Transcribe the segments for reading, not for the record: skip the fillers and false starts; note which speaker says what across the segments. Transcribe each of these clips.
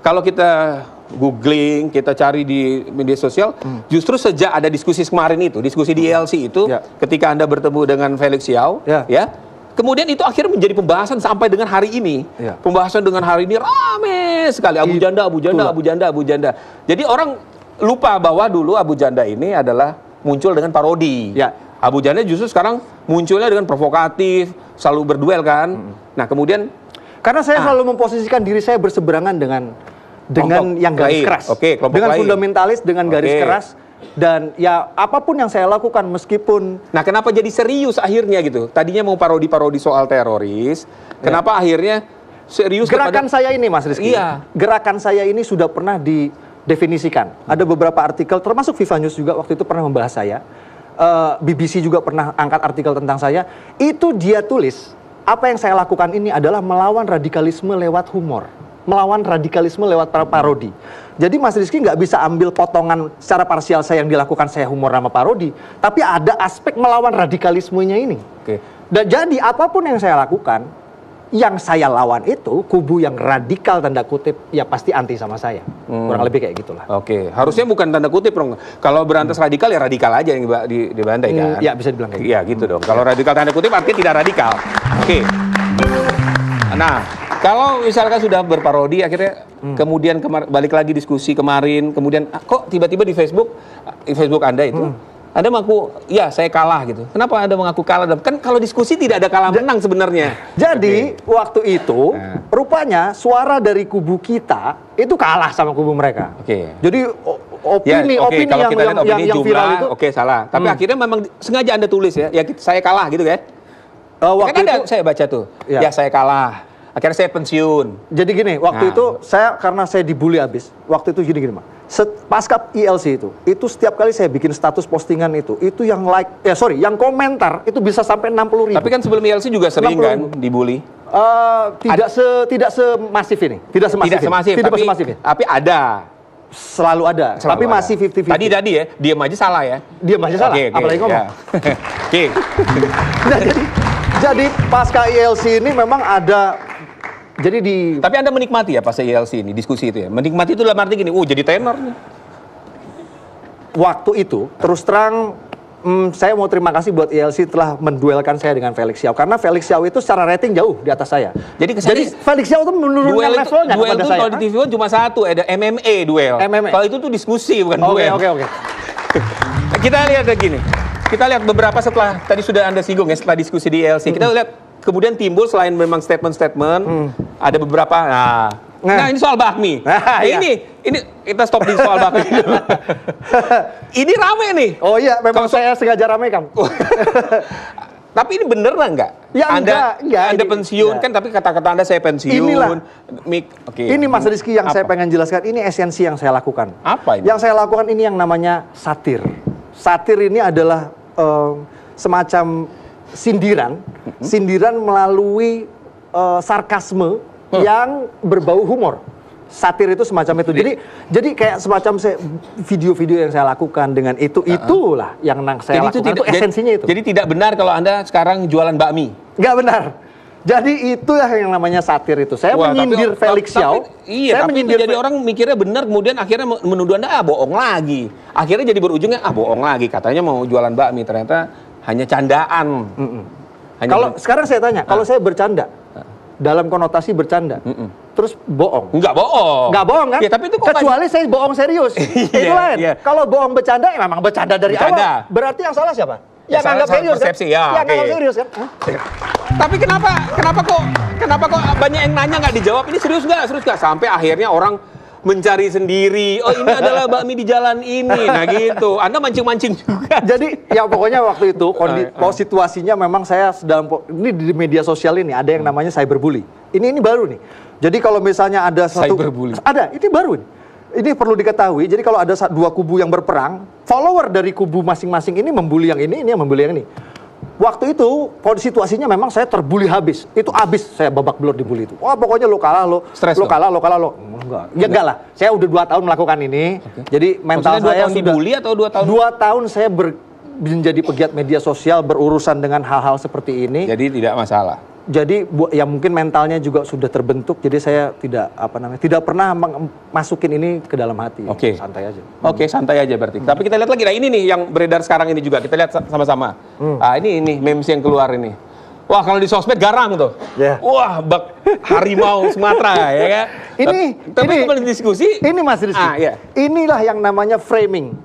Speaker 1: kalau kita googling, kita cari di media sosial, justru sejak ada diskusi kemarin itu, diskusi di ILC itu, ketika Anda bertemu dengan Felix Xiao, ya, kemudian itu akhirnya menjadi pembahasan sampai dengan hari ini. Pembahasan dengan hari ini rame sekali, Abu Janda, Abu Janda, Abu Janda, Abu Janda. Jadi orang lupa bahwa dulu Abu Janda ini adalah muncul dengan parodi. Abu Janda justru sekarang munculnya dengan provokatif, selalu berduel kan. Nah kemudian,
Speaker 2: karena saya selalu memposisikan diri saya berseberangan dengan yang garis keras, dengan fundamentalis, dengan garis keras, dan ya apapun yang saya lakukan meskipun.
Speaker 1: Nah kenapa jadi serius akhirnya gitu? Tadinya mau parodi-parodi soal teroris, kenapa akhirnya serius?
Speaker 2: Gerakan saya ini, Mas Rizky, gerakan saya ini sudah pernah didefinisikan. Ada beberapa artikel, termasuk Viva News juga waktu itu pernah membahas saya. BBC juga pernah angkat artikel tentang saya. Itu dia tulis, apa yang saya lakukan ini adalah melawan radikalisme lewat humor, melawan radikalisme lewat parodi. Jadi Mas Rizky nggak bisa ambil potongan secara parsial saya yang dilakukan saya humor sama parodi, tapi ada aspek melawan radikalismenya ini. Dan jadi apapun yang saya lakukan, yang saya lawan itu kubu yang radikal tanda kutip ya pasti anti sama saya. Kurang lebih kayak gitulah.
Speaker 1: Harusnya bukan tanda kutip dong. Kalau berantas radikal ya radikal aja yang dibantai kan.
Speaker 2: Ya bisa dibilang kayak gitu.
Speaker 1: Iya gitu dong. Kalau radikal tanda kutip artinya tidak radikal. Nah, kalau misalkan sudah berparodi akhirnya kemudian balik lagi diskusi kemarin, kemudian kok tiba-tiba di Facebook Anda itu Anda mengaku, ya saya kalah gitu. Kenapa Anda mengaku kalah? Kan kalau diskusi tidak ada kalah menang sebenarnya.
Speaker 2: Jadi waktu itu rupanya suara dari kubu kita itu kalah sama kubu mereka. Jadi opini
Speaker 1: kalau kita lihat opini
Speaker 2: yang
Speaker 1: jumlah,
Speaker 2: viral itu
Speaker 1: salah. Tapi akhirnya memang sengaja Anda tulis ya saya kalah gitu kan?
Speaker 2: Waktu
Speaker 1: kan
Speaker 2: itu
Speaker 1: saya baca tuh, ya saya kalah. Akhirnya saya pensiun.
Speaker 2: Jadi gini, waktu itu karena saya dibully abis. Waktu itu gini Mas. Pasca ILC itu setiap kali saya bikin status postingan itu yang yang komentar itu bisa sampai 60.000.
Speaker 1: Tapi kan sebelum ILC juga sering kan dibully.
Speaker 2: Tidak semasif ini, tidak semasif ini.
Speaker 1: Tapi ada.
Speaker 2: Selalu ada. Tapi masih 50-50.
Speaker 1: Tadi ya, diam aja salah ya.
Speaker 2: Diam aja salah. Apalagi ngomong. Jadi pasca ILC ini memang ada.
Speaker 1: Tapi Anda menikmati ya pas ILC ini, diskusi itu ya? Menikmati itu dalam arti gini, jadi tenor nih.
Speaker 2: Waktu itu, terus terang, saya mau terima kasih buat ILC telah menduelkan saya dengan Felix Xiao. Karena Felix Xiao itu secara rating jauh di atas saya. Jadi Felix Xiao itu menurunkan levelnya kepada saya.
Speaker 1: Kalau di TV One cuma satu, ada MMA duel. Kalau itu tuh diskusi, bukan duel.
Speaker 2: Oke.
Speaker 1: Kita lihat gini. Kita lihat beberapa setelah, tadi sudah Anda singgung ya, setelah diskusi di ILC. Kita lihat kemudian timbul selain memang statement-statement, ada beberapa, nah ini soal bakmi. Ini kita stop di soal bakmi. Ini rame nih.
Speaker 2: Oh iya, memang saya sengaja ramekan.
Speaker 1: Tapi ini bener nggak?
Speaker 2: Ya
Speaker 1: Anda pensiun kan, tapi kata-kata Anda saya pensiun.
Speaker 2: Inilah. Ini Mas Rizky yang saya pengen jelaskan, ini esensi yang saya lakukan.
Speaker 1: Apa ini?
Speaker 2: Yang saya lakukan ini yang namanya satir. Satir ini adalah semacam sindiran melalui sarkasme yang berbau humor. Satir itu semacam itu. Jadi kayak semacam video-video yang saya lakukan dengan itulah yang saya lakukan. Itu esensinya itu.
Speaker 1: Jadi tidak benar kalau Anda sekarang jualan bakmi.
Speaker 2: Nggak benar. Jadi itulah yang namanya satir itu. Saya menyindir Felix Xiao.
Speaker 1: Iya, tapi jadi orang mikirnya benar, kemudian akhirnya menuduh Anda bohong lagi. Akhirnya jadi berujungnya bohong lagi. Katanya mau jualan bakmi, ternyata hanya candaan.
Speaker 2: Kalau sekarang saya tanya, kalau saya bercanda dalam konotasi bercanda, terus bohong?
Speaker 1: Nggak bohong
Speaker 2: kan?
Speaker 1: Ya, tapi itu
Speaker 2: kecuali saya bohong serius. Itu lain. Kalau bohong bercanda, ya memang bercanda dari awal. Berarti yang salah siapa? Yang anggap serius kan? Yang anggap serius kan?
Speaker 1: Tapi kenapa kok banyak yang nanya nggak dijawab? Ini serius nggak? Sampai akhirnya orang mencari sendiri. Oh ini adalah bakmi di jalan ini. Nah gitu. Anda mancing-mancing juga.
Speaker 2: Jadi ya pokoknya waktu itu situasinya memang saya ini di media sosial ini ada yang namanya cyberbully. Ini baru nih. Jadi kalau misalnya ada
Speaker 1: cyberbully.
Speaker 2: Ini baru nih. Ini perlu diketahui. Jadi kalau ada dua kubu yang berperang, follower dari kubu masing-masing ini membuli yang ini yang membuli yang ini. Waktu itu situasinya memang saya terbuli habis. Itu habis saya babak belur dibully itu. Wah pokoknya lo kalah lo. Lo kalah. Enggak. Ya enggak lah. Saya udah 2 tahun melakukan ini. Jadi mental saya
Speaker 1: sudah dibully atau 2 tahun?
Speaker 2: 2 tahun saya menjadi pegiat media sosial berurusan dengan hal-hal seperti ini.
Speaker 1: Jadi tidak masalah.
Speaker 2: Jadi ya mungkin mentalnya juga sudah terbentuk, jadi saya tidak pernah masukin ini ke dalam hati.
Speaker 1: Oke.
Speaker 2: Santai aja.
Speaker 1: Oke, santai aja berarti. Tapi kita lihat lagi, nah ini nih yang beredar sekarang ini juga, kita lihat sama-sama. Ini memes yang keluar ini. Wah, kalau di sosmed garang tuh.
Speaker 2: Yeah.
Speaker 1: Wah, bak harimau Sumatera ya kan. Tapi kembali diskusi.
Speaker 2: Ini Mas Rizky.
Speaker 1: Iya.
Speaker 2: Inilah yang namanya framing.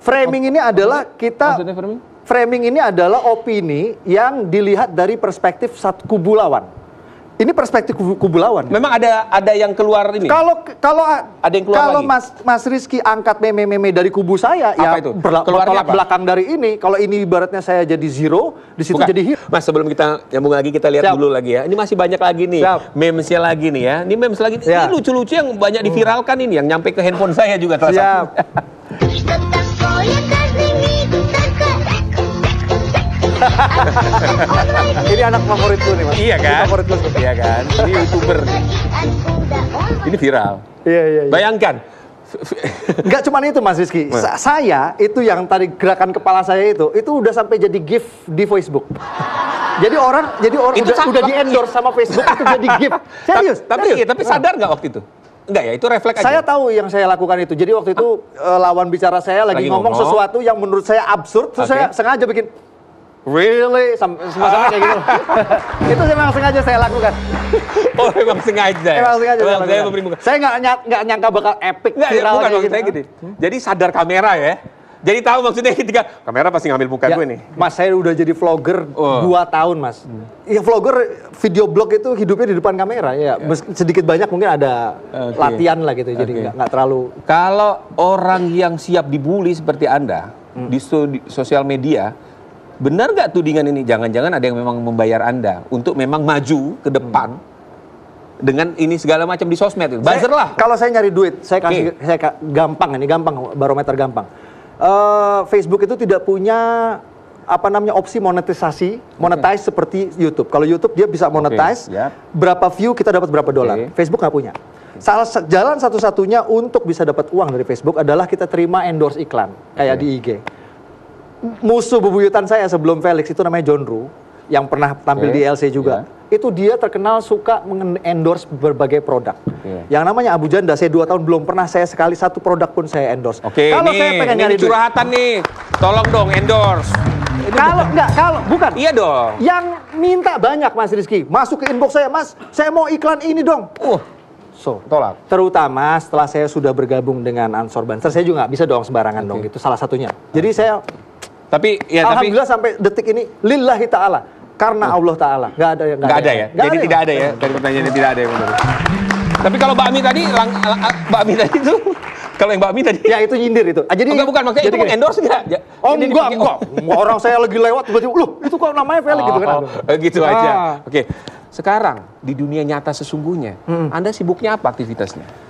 Speaker 2: Framing ini adalah kita.
Speaker 1: Maksudnya framing?
Speaker 2: Framing ini adalah opini yang dilihat dari perspektif satu kubu lawan. Ini perspektif kubu lawan.
Speaker 1: Memang ada yang keluar ini.
Speaker 2: Kalau
Speaker 1: ada yang keluar
Speaker 2: kalau
Speaker 1: lagi.
Speaker 2: Mas Rizky angkat meme-meme dari kubu saya,
Speaker 1: apa
Speaker 2: ya
Speaker 1: itu?
Speaker 2: bertolak belakang dari ini. Kalau ini ibaratnya saya jadi zero, di situ
Speaker 1: Bukan.
Speaker 2: jadi hero.
Speaker 1: Mas, sebelum kita nyambung lagi, kita lihat dulu lagi ya. Ini masih banyak lagi nih memesnya lagi nih ya. Ini memes lagi. Ini lucu-lucu yang banyak diviralkan ini, yang nyampe ke handphone saya juga salah satu.
Speaker 2: Ini anak favoritku nih, Mas.
Speaker 1: Iya kan?
Speaker 2: Ini favoritku.
Speaker 1: Iya kan? Ini YouTuber. Ini viral.
Speaker 2: Iya.
Speaker 1: Bayangkan.
Speaker 2: Enggak cuma itu, Mas Rizky. Saya itu yang tadi gerakan kepala saya itu udah sampai jadi GIF di Facebook. Jadi orang
Speaker 1: Itu
Speaker 2: udah di-endorse sama Facebook itu jadi GIF. Serius.
Speaker 1: Tapi sadar nggak waktu itu? Enggak ya, itu refleks aja.
Speaker 2: Saya tahu yang saya lakukan itu. Jadi waktu itu lawan bicara saya lagi ngomong sesuatu yang menurut saya absurd, terus saya sengaja bikin really sama kayak gitu. Itu memang sengaja saya lakukan.
Speaker 1: Oh, memang sengaja.
Speaker 2: Memang sengaja saya lakukan. Saya nggak nyangka bakal epic viral.
Speaker 1: Bukan maksud saya
Speaker 2: gitu.
Speaker 1: gitu. Jadi sadar kamera ya. Jadi tahu maksudnya ketika kamera pasti ngambil muka gue nih.
Speaker 2: Mas, saya udah jadi vlogger 2 tahun, Mas. Ya vlogger video blog itu hidupnya di depan kamera ya. Sedikit banyak mungkin ada latihan lah gitu. Jadi nggak terlalu.
Speaker 1: Kalau orang yang siap dibully seperti Anda di sosial media, benar nggak tudingan ini? Jangan-jangan ada yang memang membayar Anda untuk memang maju ke depan dengan ini segala macam di sosmed. Buzzer lah.
Speaker 2: Kalau saya nyari duit, saya gampang barometer gampang. Facebook itu tidak punya opsi monetize seperti YouTube. Kalau YouTube dia bisa monetize, berapa view kita dapat berapa dolar. Facebook nggak punya. Jalan satu-satunya untuk bisa dapat uang dari Facebook adalah kita terima endorse iklan kayak di IG. Musuh bebuyutan saya sebelum Felix itu namanya John Ru, yang pernah tampil di LC juga. Itu dia terkenal suka mengendorse berbagai produk. Yang namanya Abu Janda, saya 2 tahun belum pernah sekali satu produk pun saya endorse.
Speaker 1: Kalau saya pengen nyari curhatan nih, tolong dong endorse.
Speaker 2: Bukan.
Speaker 1: Iya dong.
Speaker 2: Yang minta banyak, Mas Rizky, masuk ke inbox saya, Mas, saya mau iklan ini dong.
Speaker 1: Tolak.
Speaker 2: Terutama setelah saya sudah bergabung dengan Ansor Banser, saya juga nggak bisa dong sembarangan dong, gitu salah satunya. Jadi saya, alhamdulillah sampai detik ini, lillahi ta'ala. Karena Allah Ta'ala. Nggak ada ya?
Speaker 1: Jadi tidak ada ya? Dari pertanyaannya tidak ada yang benar. Tapi kalau Mbak Ami tadi, itu, kalau yang Mbak Ami tadi.
Speaker 2: Ya itu nyindir itu.
Speaker 1: Jadi, bukan, maksudnya itu endorse nggak?
Speaker 2: Enggak. Orang saya lagi lewat, tiba-tiba, loh itu kok namanya Felix gitu kan.
Speaker 1: Gitu aja. Oke. Sekarang, di dunia nyata sesungguhnya, Anda sibuknya apa aktivitasnya?